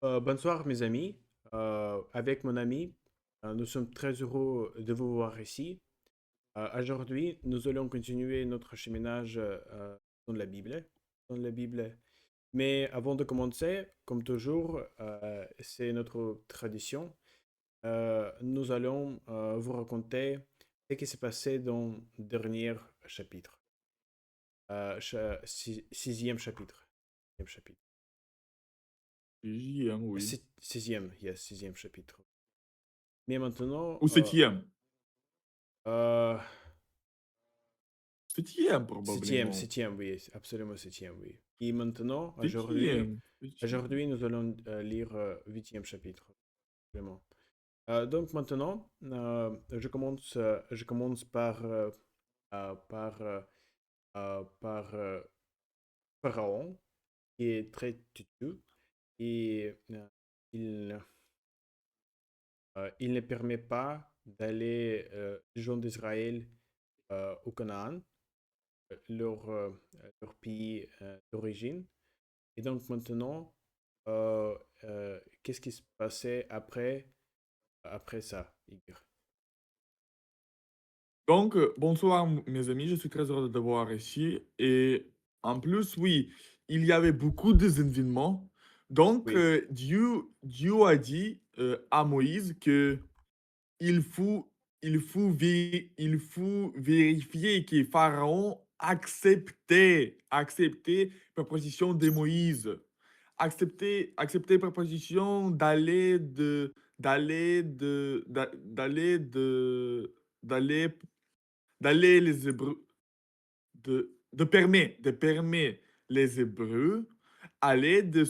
Bonsoir mes amis. Avec mon ami, nous sommes très heureux de vous voir ici. Aujourd'hui, nous allons continuer notre cheminage dans la Bible. Dans la Bible. Mais avant de commencer, comme toujours, c'est notre tradition. Nous allons vous raconter ce qui s'est passé dans le dernier chapitre. Sixième chapitre. Sixième chapitre. JM, oui. Sixième, yes, sixième chapitre. Mais maintenant, Ou septième. euh, Septième, septième, probablement. septième, oui, absolument septième, oui. Et maintenant, Septième. Septième. aujourd'hui, nous allons lire huitième chapitre, vraiment. Donc maintenant, je commence par Pharaon, qui est très têtu et il, il ne permet pas d'aller les gens d'Israël au Canaan, leur pays d'origine. Et donc maintenant, qu'est-ce qui se passait après ça, Igor? Donc, bonsoir, mes amis. Je suis très heureux de vous voir ici. Et en plus, oui, il y avait beaucoup d'événements. Donc, Oui, Dieu a dit à Moïse que il faut, il faut vérifier que Pharaon acceptait la proposition de Moïse. Accepter la proposition d'aller, d'aller les Hébreux, de permettre les Hébreux aller de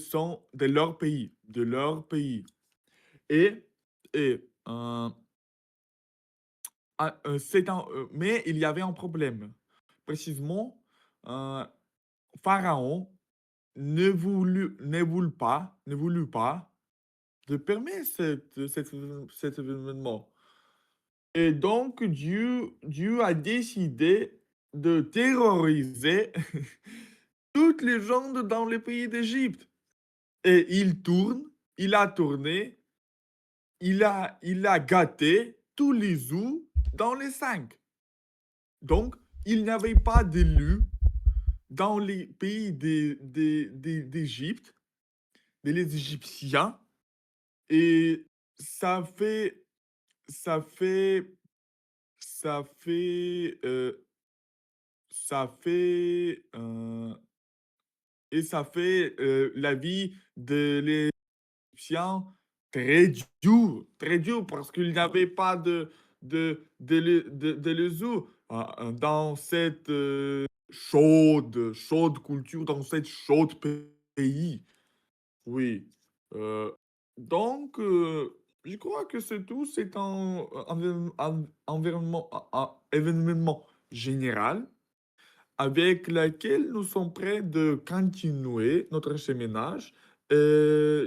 leur pays. Et, et mais il y avait un problème. Précisément, euh, Pharaon ne voulut pas de permettre cet événement. Et donc, Dieu a décidé de terroriser toutes les gens dans les pays d'Égypte. Et il a tourné, il a gâté tous les œufs dans les cinq. Donc, il n'y avait pas d'élus dans les pays d'Égypte, les Égyptiens, et ça fait, ça fait, ça fait, ça fait la vie de l'Égyptien très dur, parce qu'il n'y avait pas de les œufs dans cette chaude culture, dans cette chaude pays. Oui. Euh, donc, je crois que c'est tout. C'est un événement général avec lequel nous sommes prêts de continuer notre cheminage. As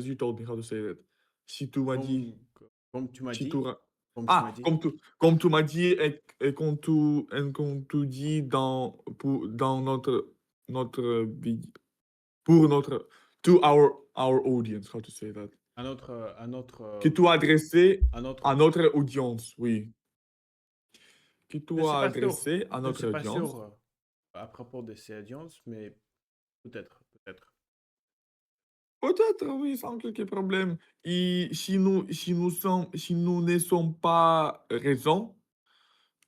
you told me how to say that. Si tu m'as dit, comme, comme tu m'as si tu dit, ra- comme tu m'as ah, dit, comme tu m'as dit et qu'on tu dis dans pour notre, to our audience, how to say that. à notre, à Que notre, tu as adressé à à notre, notre audience, oui. Que je tu ne suis as pas sûr, adressé à je ne suis notre pas audience. sûr à propos de ces audiences, mais peut-être, peut-être. Peut-être, oui, sans quelques problèmes. Et si nous ne sommes pas raison,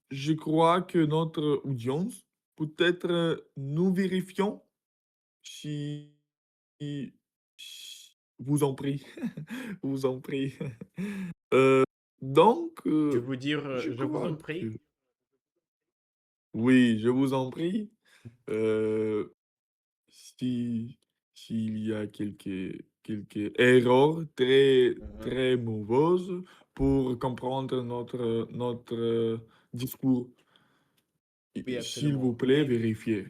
je crois que notre audience, peut-être, nous vérifions si, si- vous en prie, vous en prie. Donc, Je veux dire, je je vous crois en que prie. oui, je vous en prie. Euh, si s'il y a quelques erreurs très, Mhm. très mauvaises pour comprendre notre discours, Oui, s'il absolument. vous plaît, vérifiez.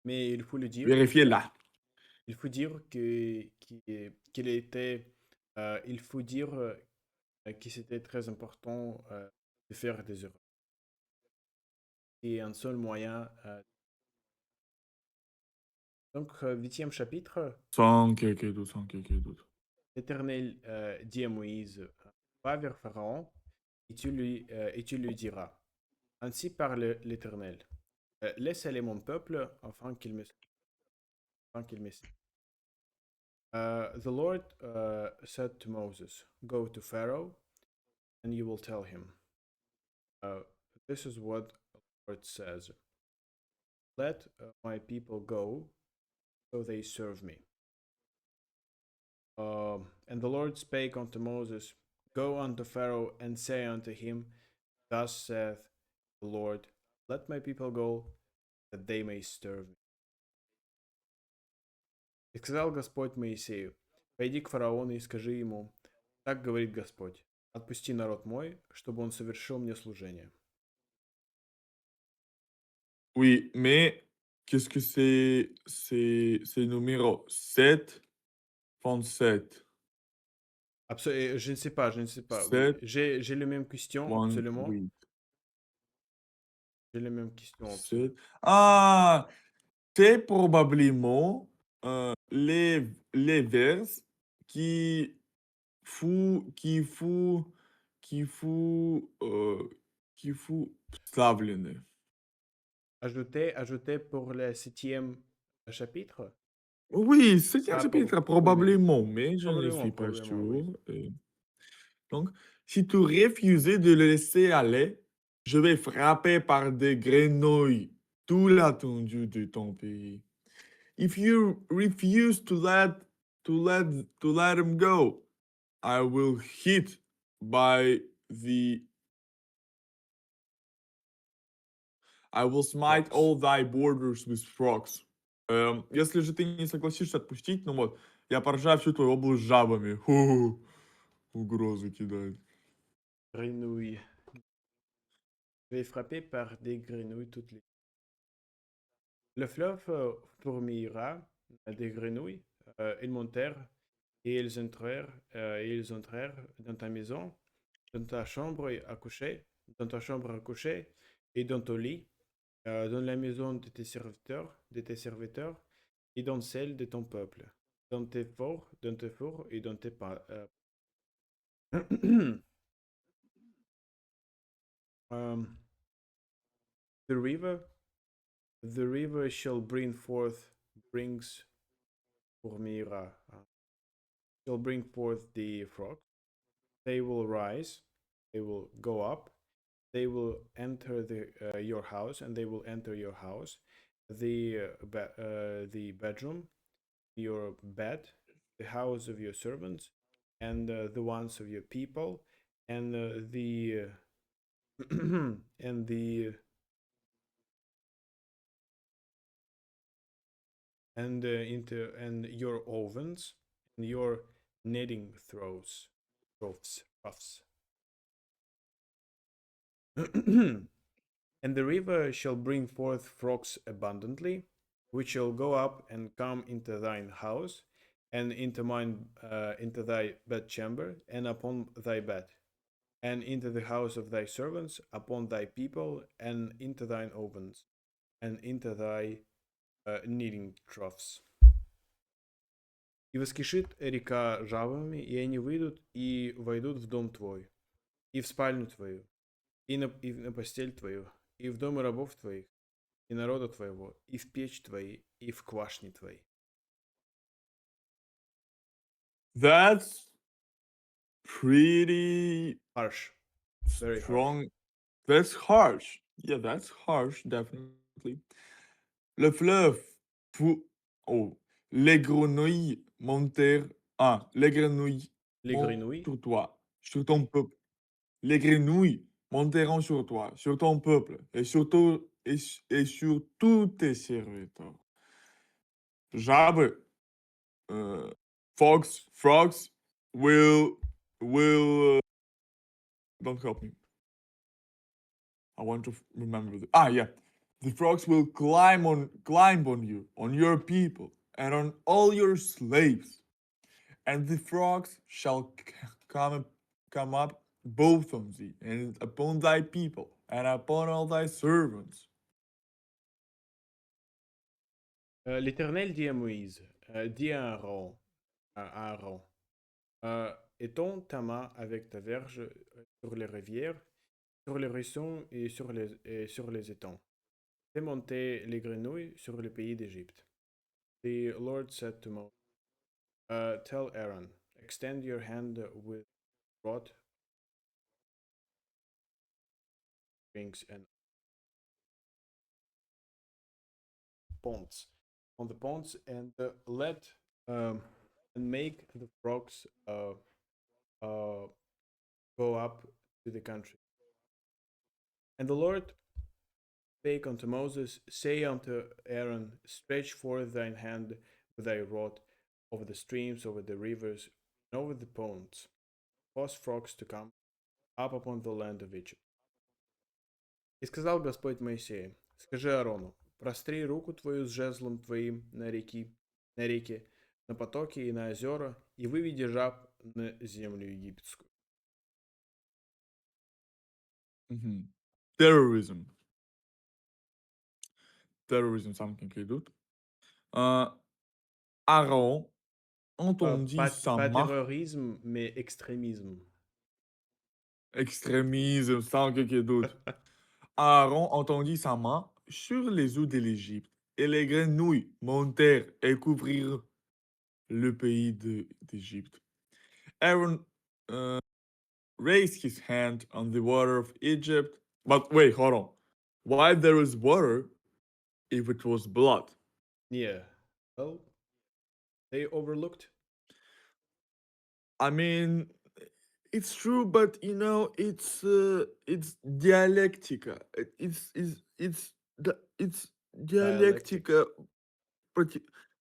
Mais il faut le dire, Vérifiez là. il faut dire qu'il était, il faut dire que c'était très important de faire des erreurs. Et un seul moyen Donc, huitième chapitre, Sans quelque doute, sans quelque doute. l'Éternel dit à Moïse, va vers Pharaon et tu lui diras, ainsi parle l'Éternel, laisse aller mon peuple afin qu'il me serve. The Lord said to Moses, go to Pharaoh and you will tell him, uh, this is what the Lord says, let my people go so they serve me. And the Lord spake unto Moses, go unto Pharaoh and say unto him, thus saith the Lord, let my people go, that they may serve me. И сказал Господь Моисею, пойди к фараону и скажи ему, так говорит Господь, отпусти народ мой, чтобы он совершил мне служение. Oui, mais qu'est-ce que c'est numéro 7, 27. Je ne sais pas, je ne sais pas, oui. 7, J'ai les mêmes questions, absolument. 28. J'ai les mêmes questions, absolument. 7. Ah, c'est probablement les vers qui fou, qui fou, qui fou вставлены. Ajouter pour le septième chapitre? Oui, c'est un Ah, chapitre, oui, mais probablement, mais je ne probablement, suis pas probablement, oui. sûr. Donc, si tu refusais de le laisser aller, je vais frapper par des grenouilles tout l'étendue de ton pays. If you refuse to let him go, I will hit by the I will smite Frogs. all thy borders with frogs. Если же ты не согласишься отпустить, ну вот, я поражаю всю твою область жабами. Ху, угрозы кидает. Grenouilles. Je vais frapper par des grenouilles toutes les... Le fleuve fourmillera des grenouilles. Ils montèrent et ils entrèrent dans ta maison, dans ta chambre à coucher, dans ta chambre à coucher et dans ton lit, dans la maison de tes serviteurs et dans celle de ton peuple, dans tes fours et dans tes um, the river, the river shall bring forth brings fourmillera, shall bring forth the frog. They will rise, they will go up, they will enter your house, and they will enter your house, the bedroom, your bed, the house of your servants, and the ones of your people, and the and the and into and your ovens and your knitting troughs. And the river shall bring forth frogs abundantly, which shall go up and come into thine house, and into thy bedchamber, and upon thy bed, and into the house of thy servants, upon thy people, and into thine ovens, and into thy kneading troughs. И воскишит река жабами, и они выйдут и войдут в дом твой, и в спальню твою, и на постель твою, и в дома рабов твоих, и народа твоего, и в печь твои, и в квашни твои. That's pretty Harsh, very harsh. strong. That's harsh. Yeah, that's harsh, definitely. Le fleuve fou. Oh, les grenouilles montèrent. Ah, les grenouilles Les montent grenouilles, sur toi, sur ton peuple. Les grenouilles monteront sur toi, sur ton peuple, et sur tous tes serviteurs. Jabber, frogs will. Don't help me. I want to remember. Yeah. The frogs will climb on you, on your people, and on all your slaves. And the frogs shall come come up both on thee, and upon thy people, and upon all thy servants. L'Éternel dit à Moïse, dit à Aaron, étends ta main avec ta verge sur les rivières, sur les ruisseaux et sur les étangs. Fais monter les grenouilles sur le pays d'Égypte. The Lord said to Moses, tell Aaron, extend your hand with rod, rings, and ponds on the ponds and let and make the frogs go up to the country. And the Lord spake unto Moses, say unto Aaron, stretch forth thine hand with thy rod over the streams, over the rivers, and over the ponds, cause frogs to come up upon the land of Egypt. И сказал Господь Моисею, скажи Аарону, простри руку твою с жезлом твоим на реки, на потоки и на озера, и выведи жаб на землю египетскую. Mhm. Terrorism. Terrorism, something qui doute. Aaron entendit sa Pas main. terrorisme, mais extrémisme. Extrémisme, sans qui doute. Aaron entendit sa main sur les eaux de l'Égypte, et les grenouilles montèrent et couvrirent le pays d'Égypte. Aaron raised his hand on the water of Egypt. But wait, hold on. Why there is water if it was blood? Yeah. Well, they overlooked. I mean, it's true, but it's dialectica. It's Dialectics. диалектика,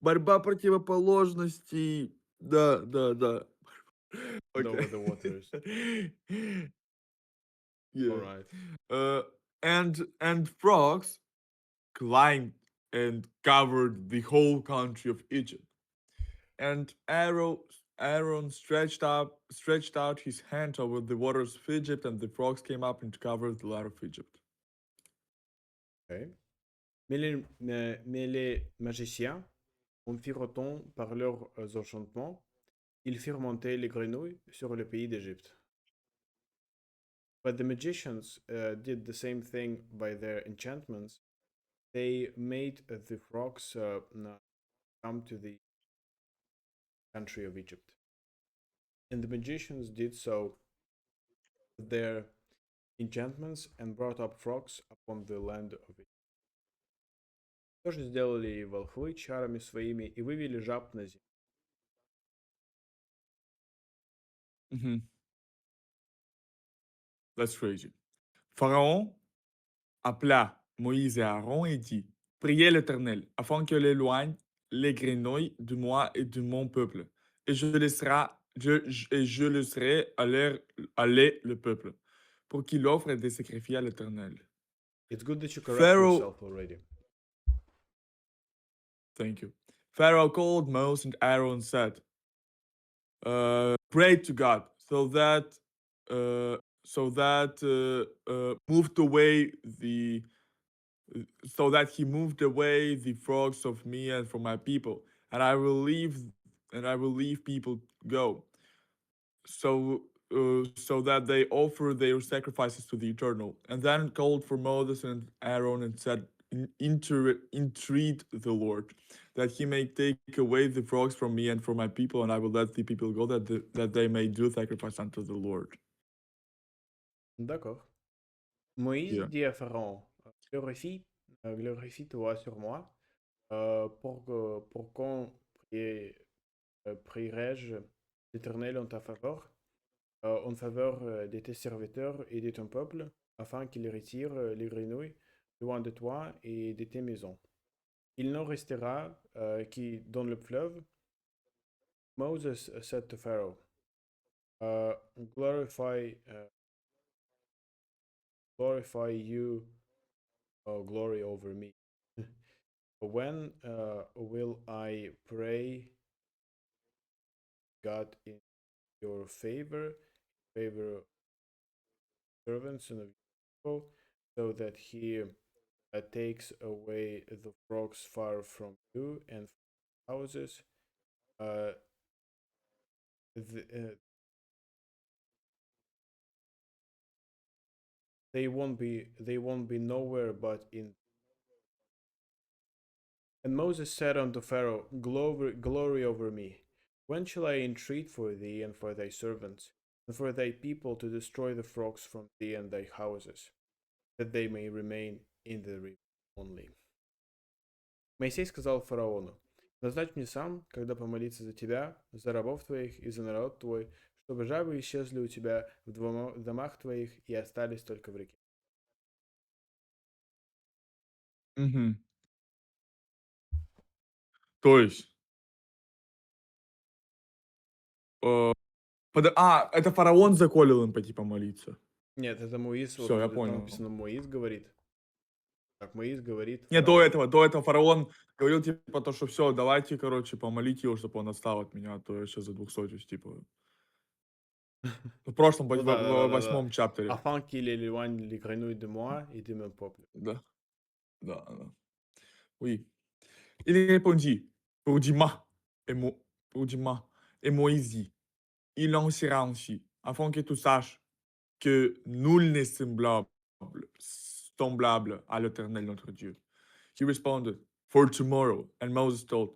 борьба противоположностей. Да, да, да. And Okay. over the waters. All Yeah. right. Uh, and frogs climbed and covered the whole country of Egypt. And Aaron stretched out his hand over the waters of Egypt, and the frogs came up and covered the land of Egypt. Okay. Mais les magiciens, en firent-on par leurs enchantements, ils firent monter les grenouilles sur le pays d'Égypte. But the magicians did the same thing by their enchantments. They made the frogs come to the country of Egypt. And the magicians did so with their enchantments and brought up frogs upon the land of Egypt. Тоже сделали волхвы чарами своими и вывели жаб на землю. Mhm. That's crazy. Pharaon appela Moïse et Aaron et dit: Priez l'Éternel, afin qu'il éloigne les grenouilles de moi et de mon peuple, et je laisserai aller le peuple, pour qu'il offre des sacrifices à l'Éternel. It's good that you correct Pharaoh, yourself already. thank you. Pharaoh called Moses and Aaron and said, pray to God uh, moved away the so that he moved away the frogs of me and from my people, and I will leave people go, so that they offer their sacrifices to the Eternal. And then called for Moses and Aaron and said, entreat the Lord that he may take away the frogs from me and from my people, and I will let the people go that they may do sacrifice unto the Lord. D'accord. Moïse Yeah. dit à Pharaon, glorifie-toi sur moi, pour qu'on prierai-je l'Éternel en faveur de tes serviteurs et de ton peuple, afin qu'il retire les grenouilles loin de toi et de tes maisons. Il n'en restera qui dans le fleuve. Moses said to Pharaoh, uh, glorify, uh, glorify you, glory over me. When will I pray God in your favor of servants and of people, so that he takes away the frogs far from you and for houses. Uh, th- uh, they won't be nowhere but in. And Moses said unto Pharaoh, glory over me. When shall I entreat for thee and for thy servants, and for thy people to destroy the frogs from thee and thy houses, that they may remain in the river only? Моисей сказал фараону: «Назначь мне сам, когда помолиться за тебя, за рабов твоих и за народ твой, чтобы жабы исчезли у тебя в домах твоих и остались только в реке». Мгм. То есть, э, это фараон заколил им пойти помолиться. Нет, это Моис, Все, вот я там понял. написано Моис говорит. Так, Моис говорит Не, фараону. до этого фараон говорил, типа, то, что все, давайте, короче, помолите его, чтобы он отстал от меня, а то я сейчас за 200, типа. В прошлом, Ну да, да, да, в да, да. 8 чаптере. Afin qu'il éloigne les grenouilles de moi et de mon peuple. Да, да. Oui. Il répondit, pour Dima, et, pour Dima, et Moïse dit, il en sera ainsi, afin que tu saches que nul n'est semblable à l'Éternel notre Dieu. He responded, for tomorrow. And Moses told,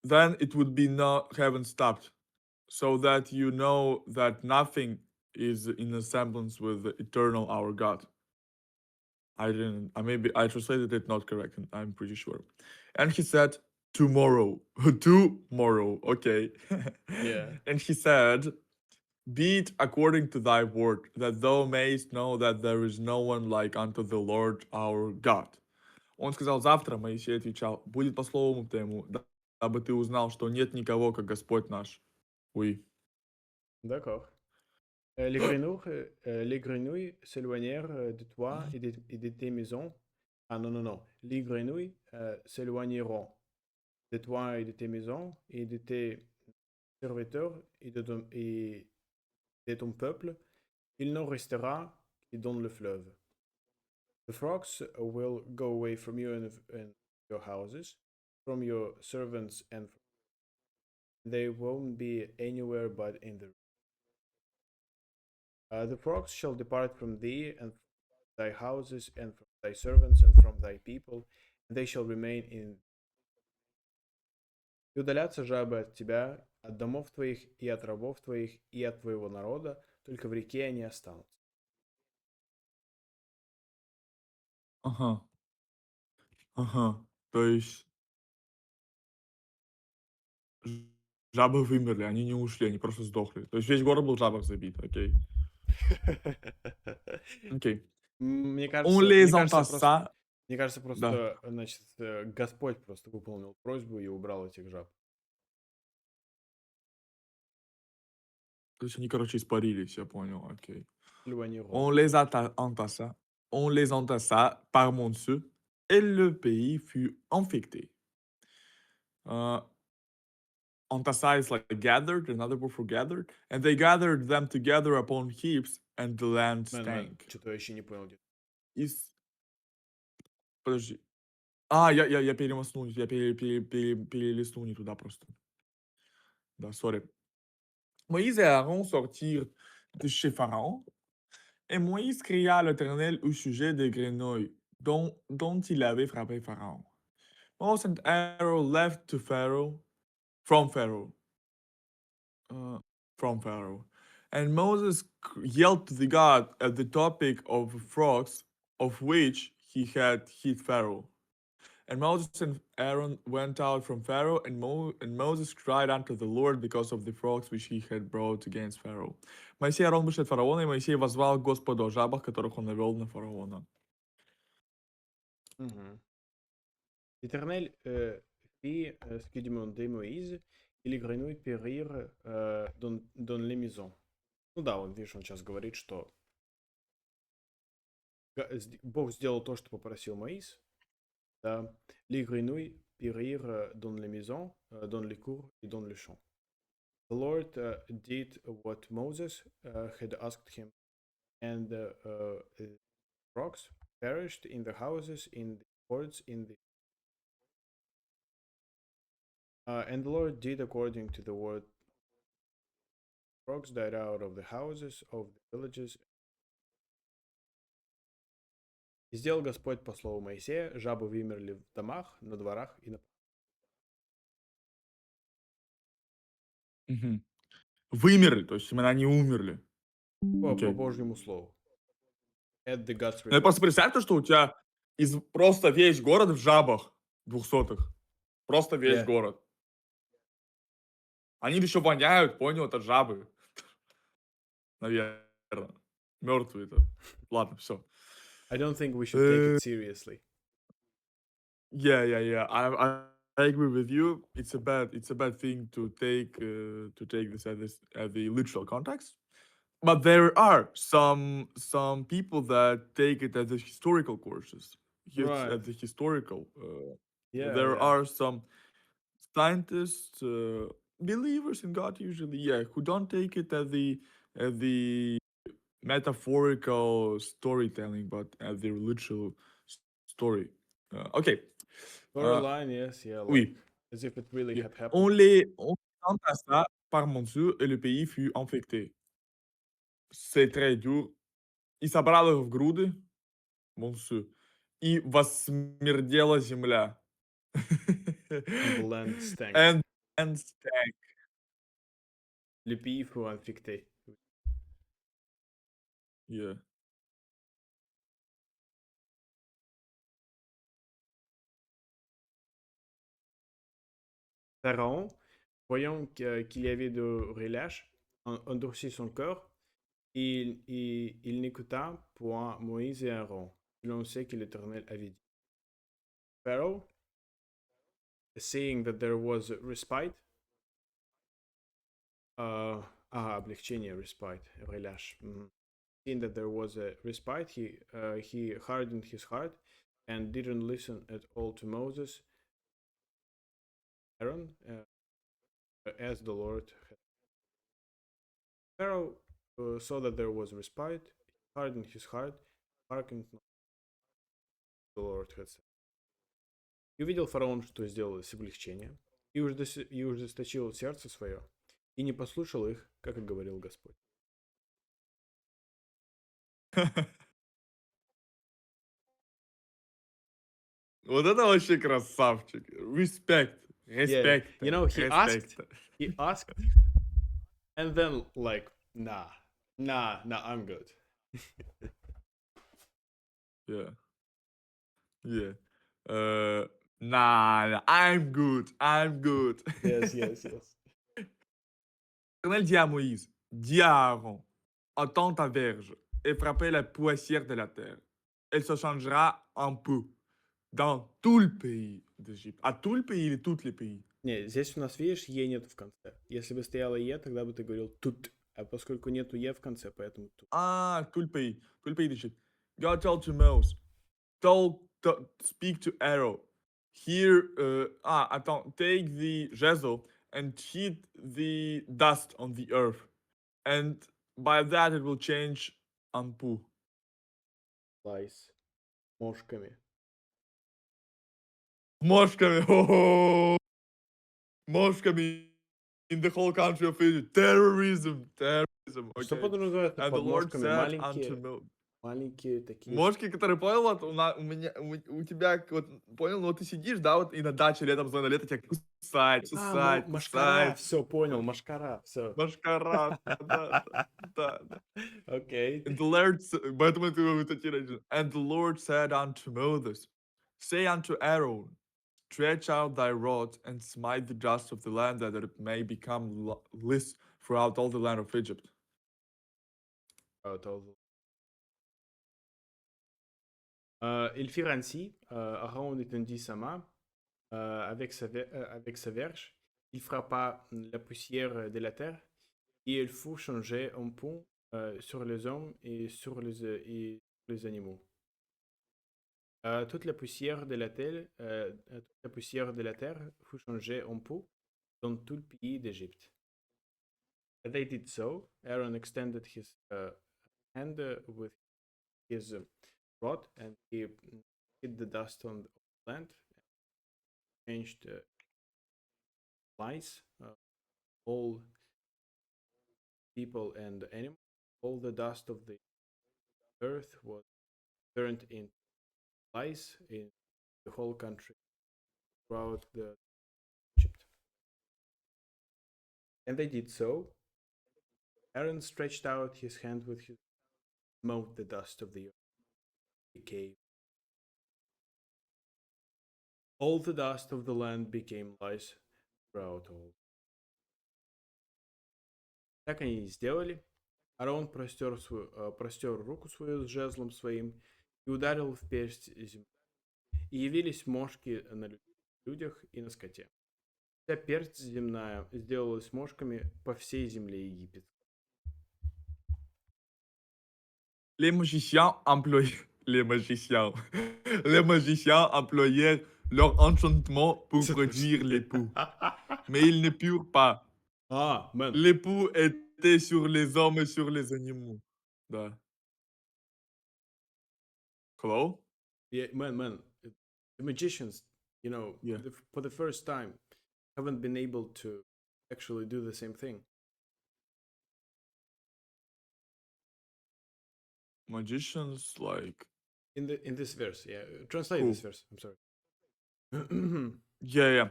then it would be no heaven stopped, so that you know that nothing is in a semblance with the eternal our God. I didn't, I maybe I translated it not correct, and I'm pretty sure. And he said, tomorrow, tomorrow, okay. Yeah. And he said, be it according to thy word, that thou mayest know that there is no one like unto the Lord our God. Он сказал завтра, Моисей отвечал, будет по слову твоему, дабы ты узнал, что нет никого, как Господь наш. Oui. D'accord. Les grenouilles s'éloignèrent de toi et de tes maisons. Ah non, non, non. Les grenouilles s'éloigneront de toi et de tes maisons et de tes serviteurs et de ton peuple. Il n'en restera que dans le fleuve. The frogs will go away from you and your houses, from your servants, and they won't be anywhere but in the frogs shall depart from thee and from thy houses and from thy servants and from thy people, and they shall remain in. И удалятся жабы от тебя, от домов твоих и от рабов твоих и от твоего народа, только в реке они останутся. Ага, ага. То есть жабы вымерли, они не ушли, они просто сдохли. То есть весь город был в жабах забит, окей. Окей. Мне On кажется, мне les кажется, просто, entassa. мне кажется, Да. просто, значит, Господь просто выполнил просьбу и убрал этих жаб. То есть они, короче, испарились, я понял, окей. Льванирон. On les entassa. On les entassa par monceaux et le pays fut infecté. Uh, entassa is like gathered, another word for gathered. And they gathered them together upon heaps, and the land Мэн, stank. что-то я еще не понял. Из... Подожди. Я перемахнул, перелистнул не туда просто. Да, сори. Moïse et Aaron sortirent de chez Pharaon, et Moïse cria à l'Éternel au sujet des grenouilles dont il avait frappé Pharaon. Moses and Aaron left to Pharaoh, from Pharaoh, uh, from Pharaoh. And Moses yelled to the God at the topic of frogs, of which he had hit Pharaoh. And Moses and Aaron went out from Pharaoh, and Moses cried unto the Lord because of the frogs which he had brought against Pharaoh. Моисей и Аарон вышли от фараона, и Моисей воззвал к Господу о жабах, которых он навел на фараона. Mhm. L'Éternel fit ce que demandait Moïse, et les grenouilles périrent dans les maisons. Ну да, вот видишь, он сейчас говорит, что Бог сделал то, что попросил Моïse. Да. Les grenouilles périrent dans les maisons, dans les cours et dans les champs. The Lord did what Moses had asked him, and frogs perished in the houses, in the courts, in the And the Lord did according to the word. Frogs died out of the houses of the villages. И сделал Господь по слову Моисея, жабы вымерли в домах, на дворах и на... Мгм. Вымерли, то есть именно они умерли. По Окей. Божьему слову. At the God's Ну, report. просто представь то, что у тебя просто весь город в жабах 200-х. Просто весь Yeah. город. Они еще воняют, понял, это жабы. Наверное. Мертвые-то. Ладно, все. I don't think we should take it seriously. Yeah. I agree with you. It's a bad thing to take this as the literal context. But there are some people that take it as a historical courses. It's Right. as a historical. There Yeah. are some scientists, believers in God usually, yeah, who don't take it as the metaphorical storytelling, but as the literal story. Okay. Uh, Storyline, yes, yeah, like oui. as if it really Yeah. had happened. On les tenta ça par mon Dieu, et le pays fut infecté. C'est très dur. И собрал их в груды, Монсу, и восмердела земля. And the land stank. And stank. Le pays fut infecté. Yeah. Pharaon, voyant qu'il y avait de relâche, endurcit son cœur, il n'écouta point Moïse et Aaron, selon ce que l'Éternel avait dit. Pharaoh, seeing that there was respite, облегчение, respite, relâche. Seeing that there was a respite, he hardened his heart and didn't listen at all to Moses, Aaron, as the Lord had. Pharaoh saw that there was respite, hardened his heart, hearkened not to the Lord had said. И увидел фараон, что сделалось облегчение, и ужесточил сердце свое, и не послушал их, как и говорил Господь. Вот это вообще красавчик. Respect. Yeah, Respect. you know, Respect. he asked, and then like, nah, I'm good. Yeah. Yeah. Nah, I'm good. I'm good. Yes. L'Éternel dit à Moïse, dis à Aaron, entends ta verge et frappez la poussière de la terre. Elle se changera en peu dans tout le pays d'Égypte. À tout le pays или tous les pays? Не, здесь у нас, видишь, Е нет в конце. Если бы стояло Е, тогда бы ты говорил тут. А поскольку нету Е в конце, поэтому тут. Ah, tout le pays d'Égypte. God told to Moses, speak to Aaron. Here, attends, take the Jezel and heat the dust on the earth. And by that it will change en poo. Lies. Мошками. Moscow, oh, Moscow in the whole country of Egypt. Terrorism. Что Okay. подразумевается And the под Lord мошками? said unto Moses. Маленькие такие. Мошки, которые, понял, вот у меня, у тебя, вот, понял, ну вот ты сидишь, да, вот и на даче летом, зона лета тебя Машкара, кусать. все, понял, машкара, все. Машкара, да. Окей. And the Lord, поэтому это вот эти речи. And the Lord said unto Moses, say unto Aaron, stretch out thy rod and smite the dust of the land that it may become less throughout all the land of Egypt. Il fit ainsi, Aaron étendit sa main avec sa verge, il frappa la poussière de la terre et il fut changé en pont sur les hommes et sur les animaux. Toute la poussière de la terre fut changée en peau dans tout le pays d'Égypte. They did so. Aaron extended his hand with his rod, and he hit the dust on the land, changed lice, all people and animals. All the dust of the earth was turned into lice in the whole country throughout the Egypt. And they did so. Aaron stretched out his hand with his smote the dust of the earth. Became all the dust of the land became lice throughout all. Так они и сделали. Арон простер руку свою с жезлом своим и ударил в персть земли. И явились мошки на людях и на скоте. Вся персть земная сделалась мошками по всей земле египетской. Les magiciens employaient... Les magiciens. Les magiciens employèrent leur enchantement pour produire les poux. Mais ils ne purent pas. Ah, man. Les poux étaient sur les hommes et sur les animaux. Да. Hello? Yeah, man. The magicians, Yeah. for the first time, haven't been able to actually do the same thing. Magicians, like... In this verse, yeah. Translate Who? this verse. I'm sorry. Yeah.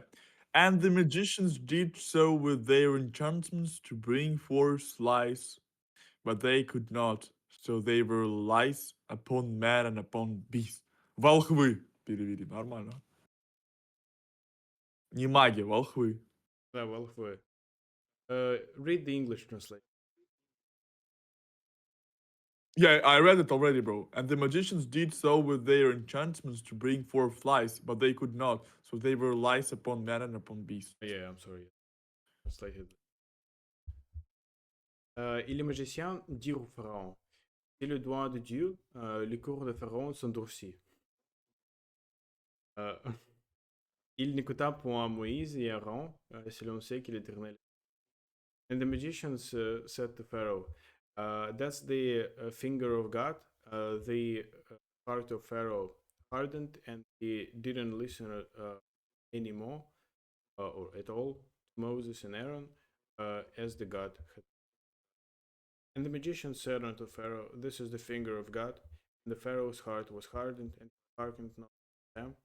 And the magicians did so with their enchantments to bring forth lice, but they could not. So they were lice upon man and upon beast. Волхвы. Перевели нормально. Не маги, волхвы. Да, well, read the English translation. Yeah, I read it already, bro. And the magicians did so with their enchantments to bring forth lice, but they could not. So they were lice upon man and upon beast. Yeah, I'm sorry. Translated. Et les magiciens dirent au pharaon, c'est le doigt de Dieu, les cours de pharaon sont durcis. Euh, il n'écouta point Moïse et Aaron, selon ce que l'Éternel. And the magicians said to Pharaoh, that's the finger of God. The heart of Pharaoh hardened, and he didn't listen anymore or at all to Moses and Aaron, as the God had. And the magician said unto Pharaoh, this is the finger of God. And the Pharaoh's heart was hardened, and he hearkened not to them,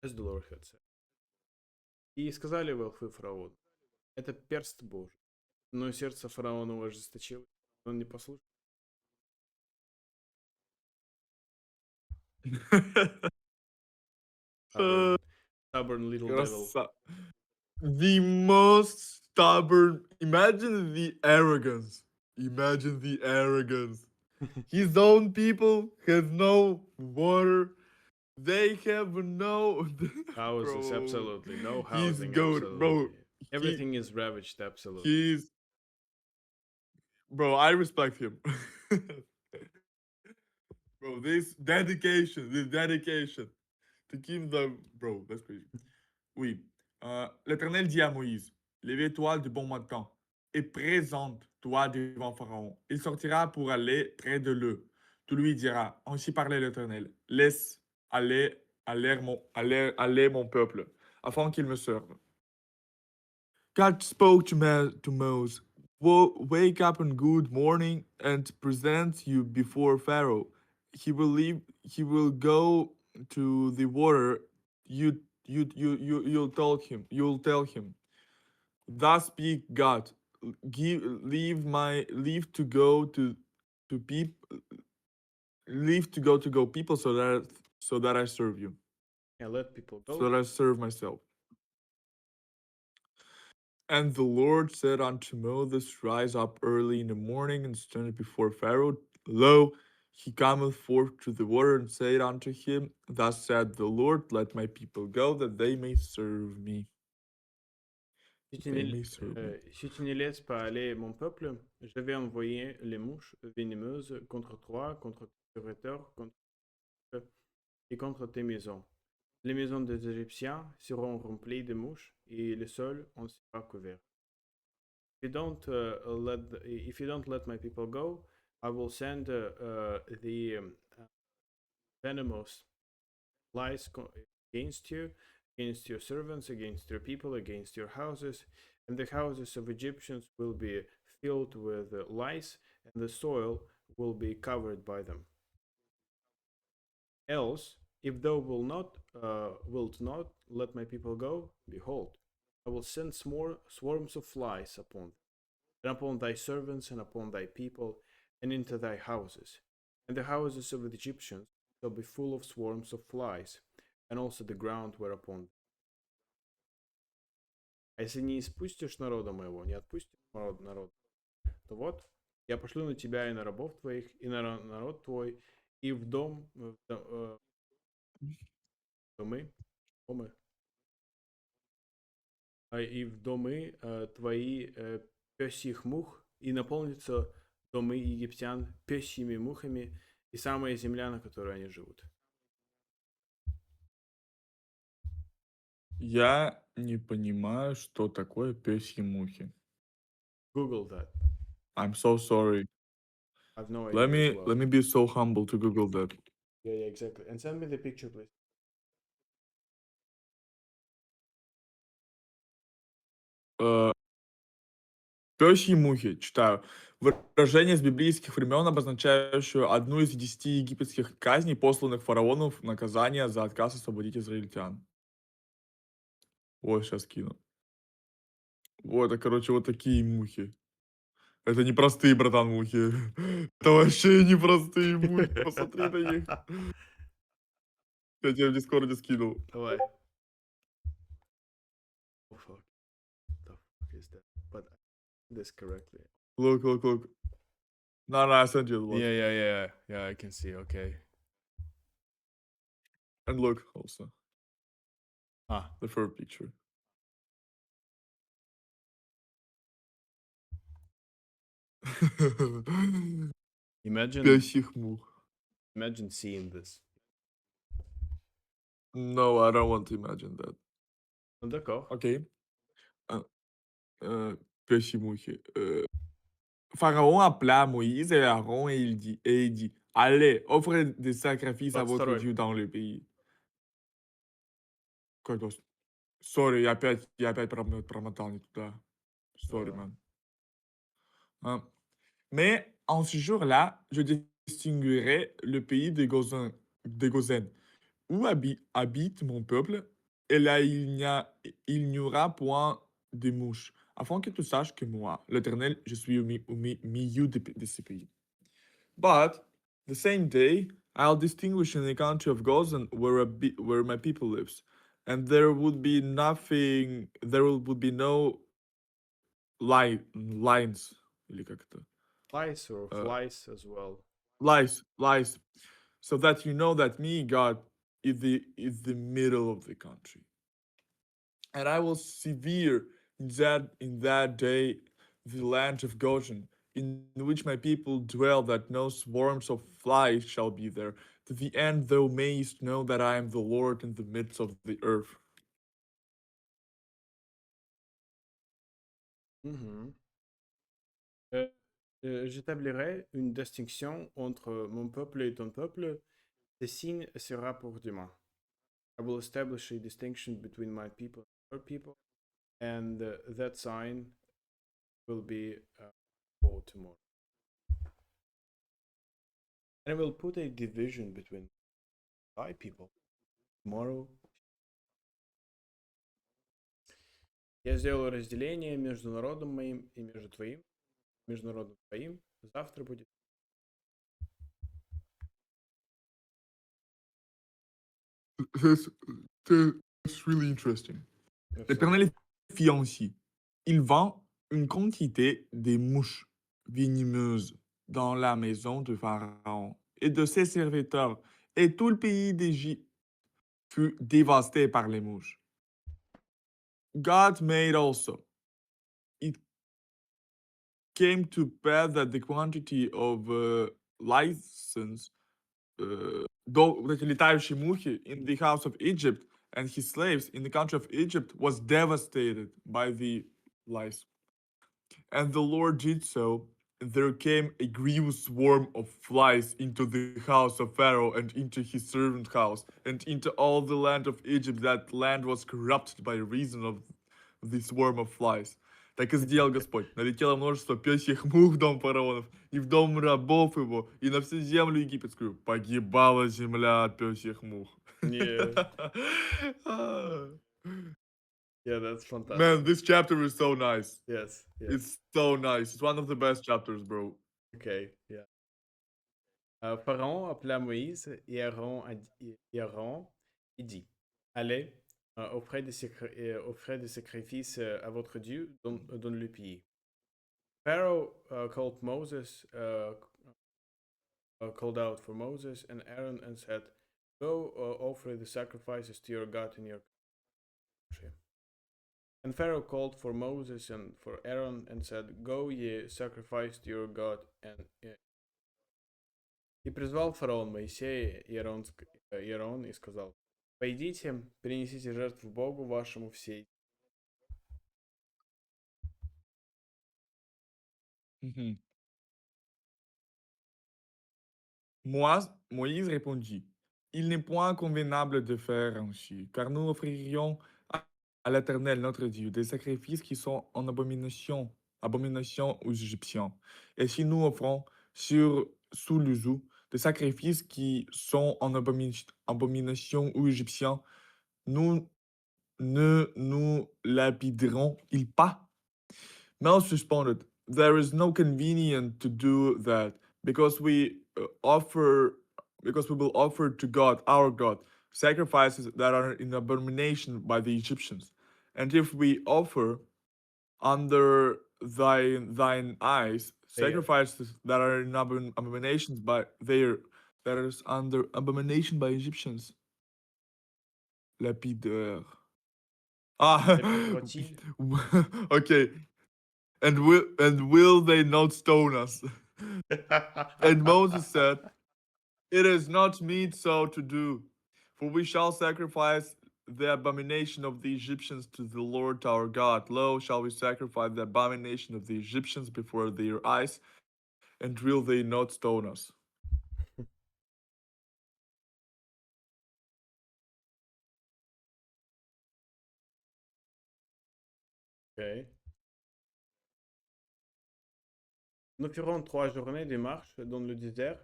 as the Lord had said. И сказали волхвы фараону, это перст Божий. Но сердце фараона ожесточилось, он не послушал. Stubborn little devil. The most stubborn. Imagine the arrogance. Imagine the arrogance. His own people have no water. They have no Houses, bro. absolutely. No He's housing, good, absolutely. bro. Everything is ravaged, absolutely. He's bro. I respect him, bro. This dedication to keep the bro. That's crazy. Oui. L'Éternel dit à Moïse, lève-toi du bon matin et présente-toi devant Pharaon. Il sortira pour aller près de l'eux. Tu lui diras, ainsi parlait l'Éternel, laisse aller mon peuple, afin qu'il me serve. God spoke to Moses, wake up in good morning and present you before Pharaoh. He will go to the water. You'll tell him. Thus speak God. Leave to go to people. Leave to go people so that I serve you. And let people go. So that I serve myself. And the Lord said unto Moses, rise up early in the morning and stand before Pharaoh. Lo, he cometh forth to the water, and said unto him, thus said the Lord, let my people go, that they may serve me. Si tu ne laisses pas aller mon peuple, je vais envoyer les mouches venimeuses contre toi, contre tes serviteurs, et contre tes maisons. Les maisons des Égyptiens seront remplies de mouches et le sol en sera couvert. If you don't let my people go, I will send the venomous lies against you, against your servants, against your people, against your houses, and the houses of Egyptians will be filled with lice, and the soil will be covered by them. Else, if thou wilt not let my people go, behold, I will send swarms of flies upon them, and upon thy servants, and upon thy people, and into thy houses. And the houses of the Egyptians shall be full of swarms of flies, and also the ground whereupon. А если не испустишь народа моего, не отпустишь народ, то вот, я пошлю на тебя и на рабов твоих, и на народ твой, и в домы, домы, и в домы твои пёсьих мух, и наполнится домы египтян пёсьими мухами, и самая земля, на которой они живут. Я не понимаю, что такое пёсьи мухи. Google that. I'm so sorry. I have no Let idea as me well. let me be so humble to Google that. Yeah, exactly. And send me the picture, please. Э, Пёсьи мухи, читаю. Выражение с библейских времен, обозначающее одну из 10 египетских казней, посланных фараонов в наказание за отказ освободить израильтян. Вот, сейчас кину. Вот, это, короче, вот такие мухи. Это не простые, братан, мухи. Это вообще не простые мухи. Посмотри на них. Я тебе в Дискорде скинул. Давай. Oh fuck. The fuck is that? But I did this correctly. Look, look, look. No, I sent you the watch. Yeah, I can see. Okay. And look, also, Ah, the third picture. imagine Пёсьих мух. imagine seeing this. No, I don't want to imagine that. Ну, d'accord. Окей. А, Пёсьи мухи. Pharaon appela Moïse et Aaron et il dit: Allez, offrez des sacrifices à votre 22. Dieu dans le pays. Quoi d'autre? Sorry, я опять промотал не туда. Sorry, Давай. man. Hein. Mais en ce jour-là, je distinguerai le pays des Gozen, où habite mon peuple, et là il n'y aura point de mouches, afin que tu saches que moi, l'Éternel, je suis au milieu de ce pays. But the same day, I'll distinguish in the country of Gozan where my people lives, and there would be nothing. There would be no lines. Или как это? Flies or Uh, flies as well. lies, so that you know that me, God, is the middle of the country, and I will severe in that day the land of Goshen, in which my people dwell, that no swarms of flies shall be there. To the end thou mayest know that I am the Lord in the midst of the earth. Mhm. J'établirai une distinction entre mon peuple et ton peuple. Ce signe sera pour demain. I will establish a distinction between my people and your people, and that sign will be for tomorrow. And I will put a division between thy people tomorrow. Я сделаю разделение между народом моим и между народом твоим. Завтра будет. That's, that's really interesting. Merci. L'Éternel fit ainsi. Il vend une quantité des mouches venimeuses dans la maison de Pharaon et de ses serviteurs, et tout le pays d'Égypte fut dévasté par les mouches. God made also. It came to pass that the quantity of license, the летающие мухи in the house of Egypt and his slaves in the country of Egypt was devastated by the lice. And the Lord did so, and there came a grievous swarm of flies into the house of Pharaoh and into his servant house and into all the land of Egypt. That land was corrupted by reason of the swarm of flies. Так и сделал Господь. Налетело множество пёсьих мух в дом фараонов, и в дом рабов его, и на всю землю египетскую. Погибала земля от пёсьих мух. Yeah, yeah, that's Man, fantastic. this chapter is so nice. Yes, yes. It's so nice. It's one of the best chapters, bro. Okay, yeah. Pharaon appela Moïse et Aaron et dit, allez, offrez des sacrifices à votre Dieu dans le pays. Pharaoh called out for Moses and Aaron and said, go offer the sacrifices to your God in your country. And Pharaoh called for Moses and for Aaron and said, go ye sacrifice to your God. И призвал фараон Моисея и Аарон и сказал, пойдите, принесите жертву Богу вашему всей. Mhm. Moïse répondit, il n'est point convenable de faire ainsi, car nous offririons à l'Éternel notre Dieu des sacrifices qui sont en abomination aux Égyptiens. Et si nous offrons sous le joug des sacrifices qui sont en abomination aux Égyptiens, nous ne nous lapiderons-ils pas? Mouse responded, there is no convenient to do that because we will offer to God, our God, sacrifices that are in abomination by the Egyptians. And if we offer under thine eyes There. sacrifices that are in abominations by their that is under abomination by Egyptians. Lapideur. Ah, Répondra-t-il? okay. And will they not stone us? And Moses said, it is not meet so to do, for we shall sacrifice the abomination of the Egyptians to the Lord our God. Lo, shall we sacrifice the abomination of the Egyptians before their eyes, and will they not stone us? Ok. Nous ferons 3 journées de marche dans le désert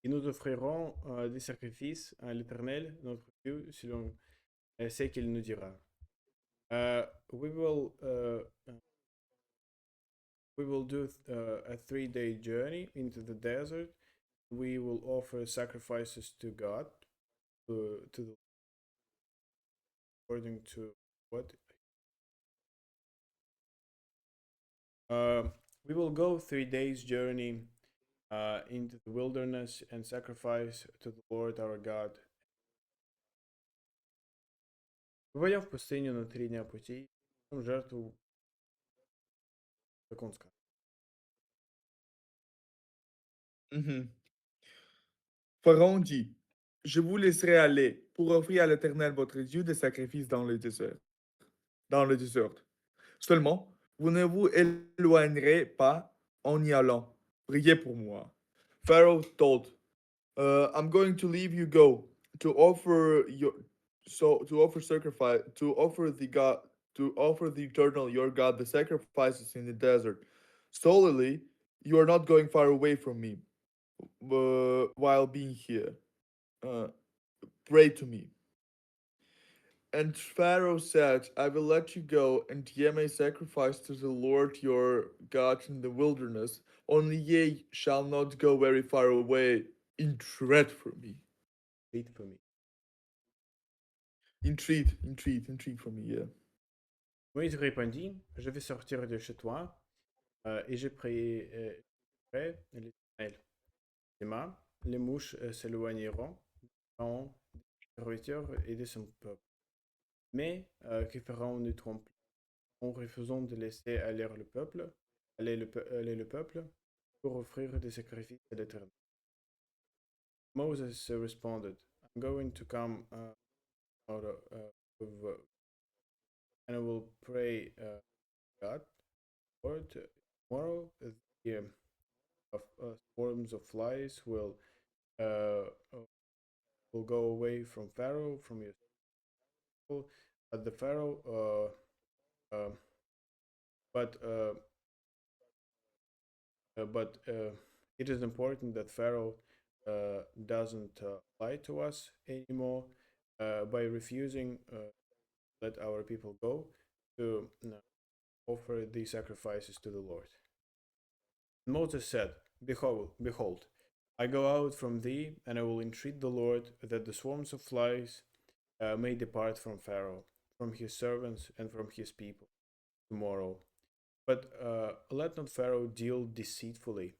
et nous offrirons des sacrifices à l'Éternel, notre Dieu, selon ce qu'il nous dira. Uh, we will uh, we will do a 3-day journey into the desert. We will offer sacrifices to God, to the, according to what uh, we will go 3 days journey into the wilderness and sacrifice to the Lord our God. Войдя в пустыню на 3 дня пути, жертву как он сказал. Mhm. Pharaon dit, je vous laisserai aller pour offrir à l'Éternel votre Dieu des sacrifices dans le désert. Dans le désert. Seulement, vous ne vous éloignerez pas en y allant. Priez pour moi. Pharaoh told, I'm going to leave you go to offer your to offer sacrifice to offer the eternal your God the sacrifices in the desert. Solely, you are not going far away from me while being here. Uh, pray to me. And Pharaoh said, I will let you go, and ye may sacrifice to the Lord your God in the wilderness. Only ye shall not go very far away. Entreat for me. Read for me. Entreat for me, yeah. Moïse répondit, je vais sortir de chez toi et je prierai l'Éternel. Demain, les mouches s'éloigneront en serviteur et de son peuple. Mais que Pharaon nous trompe en refusant de laisser aller le peuple pour offrir des sacrifices à l'Éternel. Moses responded, I'm going to come out and I will pray God, Lord, tomorrow the of, swarms of flies uh, uh, will go away from Pharaoh, from your people. But the Pharaoh but it is important that Pharaoh doesn't lie to us anymore by refusing let our people go to offer these sacrifices to the Lord. Moses said, Behold, I go out from thee, and I will entreat the Lord that the swarms of flies may depart from Pharaoh, from his servants, and from his people tomorrow. But let not Pharaoh deal deceitfully,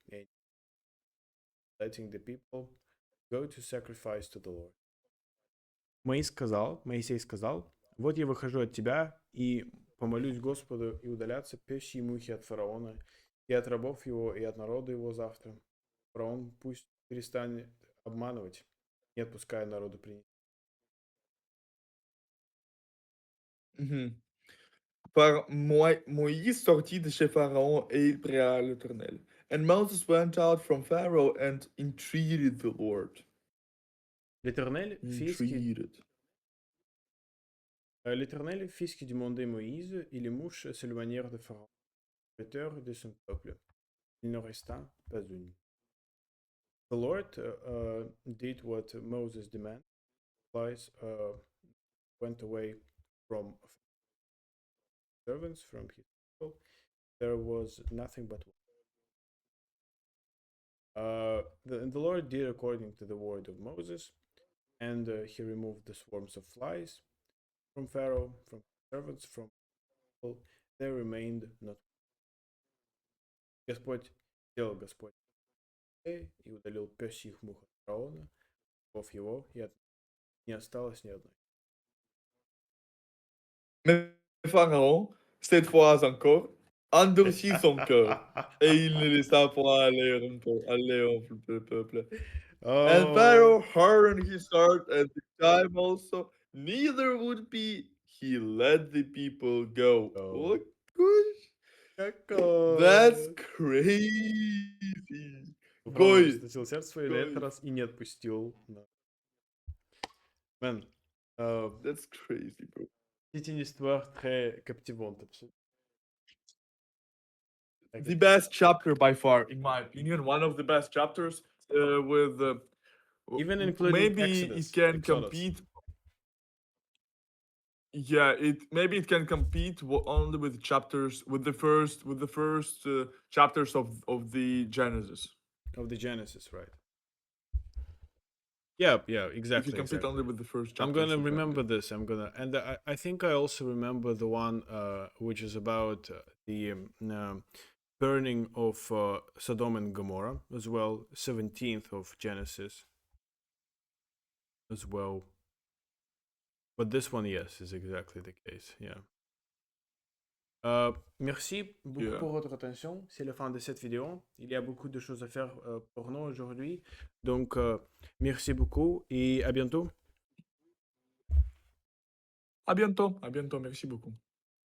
letting the people go to sacrifice to the Lord. Моисей сказал, вот я выхожу от тебя и помолюсь Господу и удаляться пищи и мухи от фараона, и от рабов его, и от народа его завтра. Фараон пусть перестанет обманывать, не отпуская народу принять. Mhm. Moïse sortit de chez Pharaon et il pria l'Éternel. And Moses went out from Pharaoh and entreated the Lord. Entreated. L'Éternel fit ce que demandait Moïse, et les mouches s'éloignèrent de Pharaon, prêteur de son peuple. Il n'en resta pas une. The Lord did what Moses demanded. Flies went away from servants, from his people. There was nothing but the Lord did according to the word of Moses, and he removed the swarms of flies from Pharaoh, from servants, from people. There remained not. Господь сделал Господь и удалил пёсьих мух от фараона, рабов его, и не осталось ни одной. Mais Pharaon, cette fois encore, endurcit son cœur, et il ne laissa point aller le peuple. And Pharaoh Oh, hardened his heart at the time also, neither would he let the people go. oh. Oh, gosh, that's Какой? crazy. Фараон Goy, ожесточил сердце свое на этот goy, раз и не отпустил. Да. Man, euh, that's crazy, bro. c'est une histoire très captivante, absolument. Très The captivante. best chapter by far, in my opinion, one of the best chapters with Even including maybe it Exodus, can Exodus. compete. Yeah, it can compete only with chapters with the first chapters of the Genesis. Of the Genesis, right? Yeah, yeah, If you exactly, compete exactly. only with the first I'm chapters gonna of remember this. And I think I also remember the one which is about the burning of Sodom and Gomorrah as well, 17th of Genesis as well. But this one, yes, is exactly the case. Yeah. Merci beaucoup yeah. pour votre attention. C'est la fin de cette vidéo. Il y a beaucoup de choses à faire pour nous aujourd'hui. Donc, merci beaucoup et à bientôt. À bientôt, merci beaucoup.